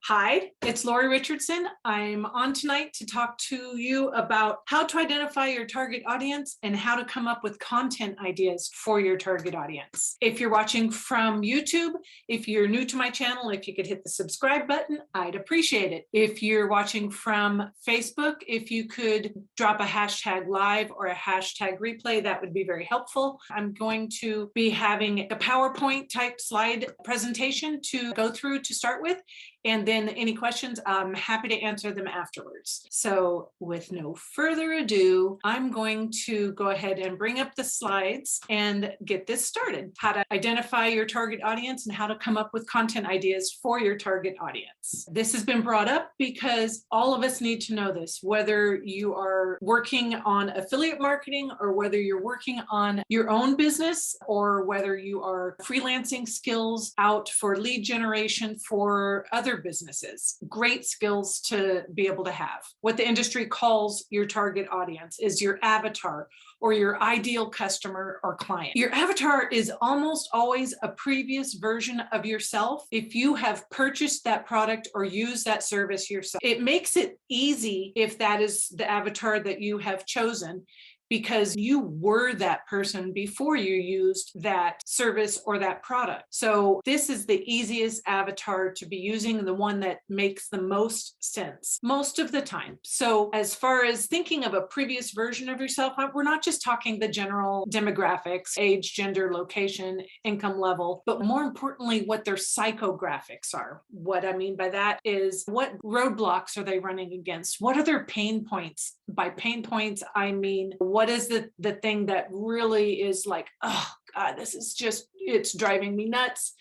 Hi, it's Lori Richardson. I'm on tonight to talk to you about how to identify your target audience and how to come up with content ideas for your target audience. If you're watching from YouTube, if you're new to my channel, if you could hit the subscribe button, I'd appreciate it. If you're watching from Facebook, if you could drop a hashtag live or a hashtag replay, that would be very helpful. I'm going to be having a PowerPoint type slide presentation to go through to start with. And then any questions, I'm happy to answer them afterwards. So with no further ado, I'm going to go ahead and bring up the slides and get this started. How to identify your target audience and how to come up with content ideas for your target audience. This has been brought up because all of us need to know this, whether you are working on affiliate marketing or whether you're working on your own business or whether you are freelancing skills out for lead generation for other businesses. Great skills to be able to have. What the industry calls your target audience is your avatar or your ideal customer or client. Your avatar is almost always a previous version of yourself if you have purchased that product or used that service yourself. It makes it easy if that is the avatar that you have chosen, because you were that person before you used that service or that product. So this is the easiest avatar to be using, and the one that makes the most sense most of the time. So as far as thinking of a previous version of yourself, we're not just talking the general demographics, age, gender, location, income level, but more importantly, what their psychographics are. What I mean by that is, what roadblocks are they running against? What are their pain points? By pain points, I mean, what is the thing that really is like, oh God, this is just, it's driving me nuts.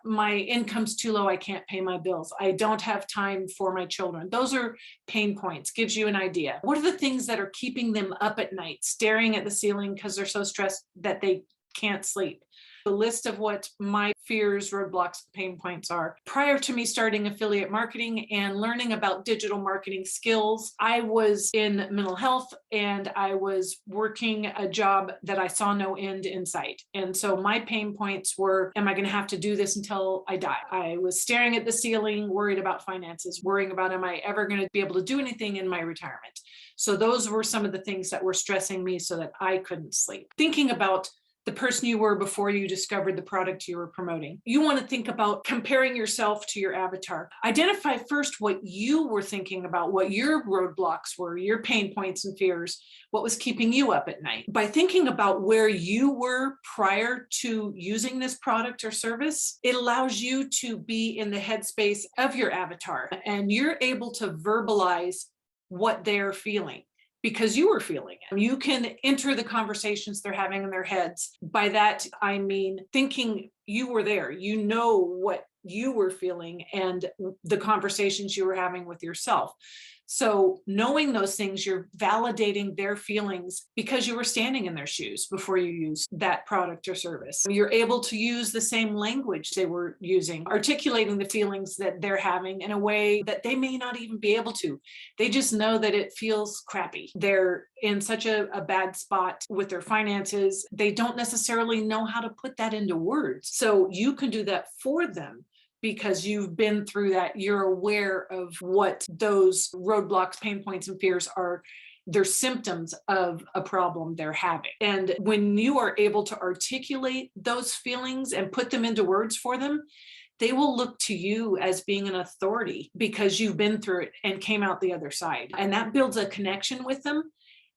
My income's too low. I can't pay my bills. I don't have time for my children. Those are pain points. Gives you an idea. What are the things that are keeping them up at night, staring at the ceiling because they're so stressed that they can't sleep? The list of what my fears, roadblocks, pain points are. Prior to me starting affiliate marketing and learning about digital marketing skills, I was in mental health and I was working a job that I saw no end in sight. And so my pain points were, am I going to have to do this until I die? I was staring at the ceiling, worried about finances, worrying about, am I ever going to be able to do anything in my retirement? So those were some of the things that were stressing me so that I couldn't sleep. Thinking about the person you were before you discovered the product you were promoting. You want to think about comparing yourself to your avatar. Identify first what you were thinking about, what your roadblocks were, your pain points and fears, what was keeping you up at night. By thinking about where you were prior to using this product or service, it allows you to be in the headspace of your avatar, and you're able to verbalize what they're feeling, because you were feeling it. You can enter the conversations they're having in their heads. By that, I mean thinking you were there, you know what you were feeling and the conversations you were having with yourself. So knowing those things, you're validating their feelings because you were standing in their shoes before you used that product or service. You're able to use the same language they were using, articulating the feelings that they're having in a way that they may not even be able to. They just know that it feels crappy. They're in such a bad spot with their finances. They don't necessarily know how to put that into words. So you can do that for them, because you've been through that. You're aware of what those roadblocks, pain points, and fears are. They're symptoms of a problem they're having. And when you are able to articulate those feelings and put them into words for them, they will look to you as being an authority because you've been through it and came out the other side. And that builds a connection with them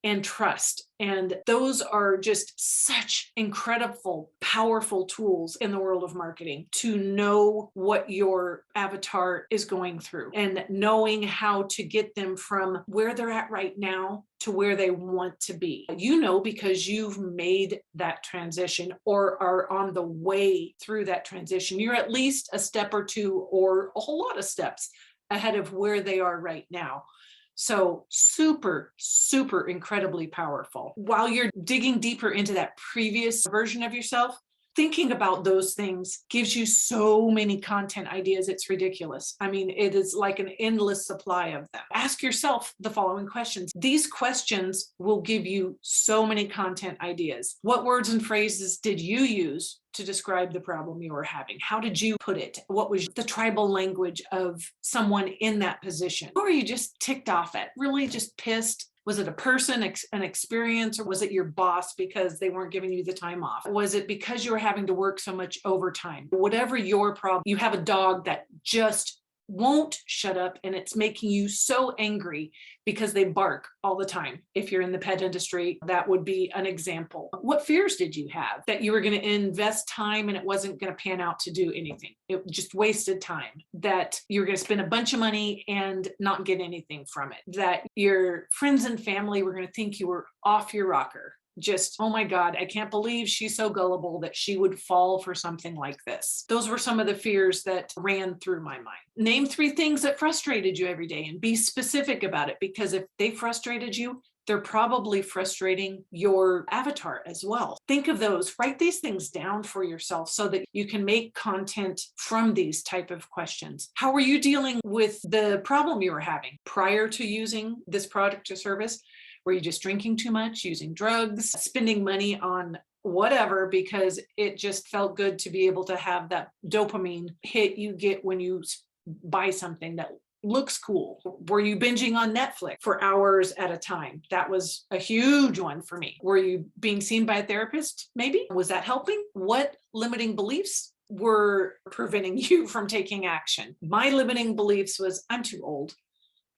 and trust. And those are just such incredible, powerful tools in the world of marketing, to know what your avatar is going through and knowing how to get them from where they're at right now to where they want to be. You know, because you've made that transition or are on the way through that transition. You're at least a step or two or a whole lot of steps ahead of where they are right now. So super, super incredibly powerful. While you're digging deeper into that previous version of yourself, Thinking about those things gives you so many content ideas. It's ridiculous. I mean, it is like an endless supply of them. Ask yourself the following questions. These questions will give you so many content ideas. What words and phrases did you use to describe the problem you were having? How did you put it? What was the tribal language of someone in that position? Who are you just ticked off at? Really just pissed? Was it a person, an experience, or was it your boss because they weren't giving you the time off? Was it because you were having to work so much overtime? Whatever your problem, you have a dog that just won't shut up and it's making you so angry because they bark all the time. If you're in the pet industry, that would be an example. What fears did you have? That you were going to invest time and it wasn't going to pan out to do anything. It just wasted time. That you were going to spend a bunch of money and not get anything from it. That your friends and family were going to think you were off your rocker. Just, oh my God, I can't believe she's so gullible that she would fall for something like this. Those were some of the fears that ran through my mind. Name 3 things that frustrated you every day and be specific about it, because if they frustrated you, they're probably frustrating your avatar as well. Think of those, write these things down for yourself so that you can make content from these type of questions. How were you dealing with the problem you were having prior to using this product or service? Were you just drinking too much, using drugs, spending money on whatever because it just felt good to be able to have that dopamine hit you get when you buy something that looks cool? Were you binging on Netflix for hours at a time? That was a huge one for me. Were you being seen by a therapist? Maybe. Was that helping? What limiting beliefs were preventing you from taking action? My limiting beliefs was, I'm too old.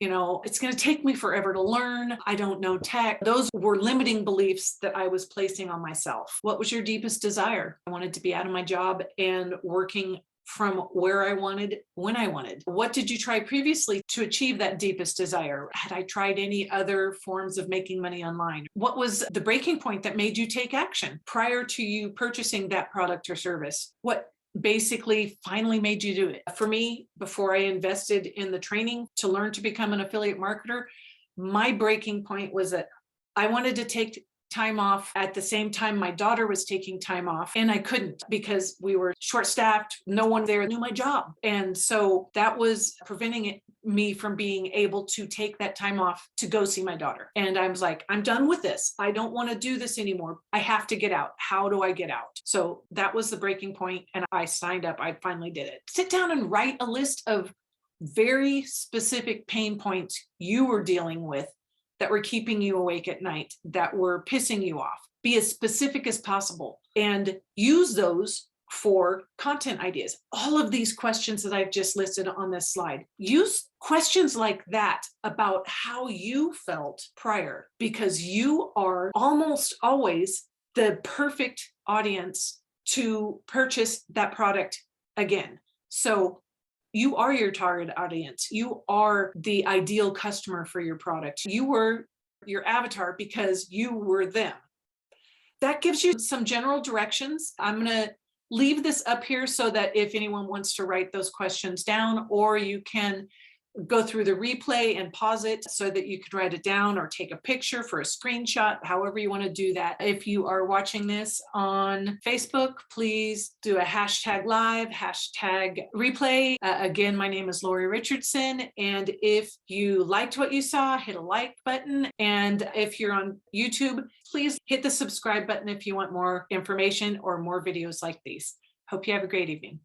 It's going to take me forever to learn. I don't know tech. Those were limiting beliefs that I was placing on myself. What was your deepest desire? I wanted to be out of my job and working from where I wanted, when I wanted. What did you try previously to achieve that deepest desire? Had I tried any other forms of making money online? What was the breaking point that made you take action prior to you purchasing that product or service? What basically finally made you do it? For me, before I invested in the training to learn to become an affiliate marketer, my breaking point was that I wanted to take time off at the same time my daughter was taking time off, and I couldn't because we were short-staffed. No one there knew my job. And so that was preventing me from being able to take that time off to go see my daughter. And I was like, I'm done with this. I don't want to do this anymore. I have to get out. How do I get out? So that was the breaking point, and I signed up. I finally did it. Sit down and write a list of very specific pain points you were dealing with that were keeping you awake at night, that were pissing you off. Be as specific as possible and use those for content ideas. All of these questions that I've just listed on this slide, use questions like that about how you felt prior, because you are almost always the perfect audience to purchase that product again. So you are your target audience. You are the ideal customer for your product. You were your avatar because you were them. That gives you some general directions. I'm going to leave this up here so that if anyone wants to write those questions down, or you can go through the replay and pause it so that you could write it down or take a picture for a screenshot, however you want to do that. If you are watching this on Facebook, please do a hashtag live, hashtag replay. Again, my name is Lori Richardson. And if you liked what you saw, hit a like button. And if you're on YouTube, please hit the subscribe button if you want more information or more videos like these. Hope you have a great evening.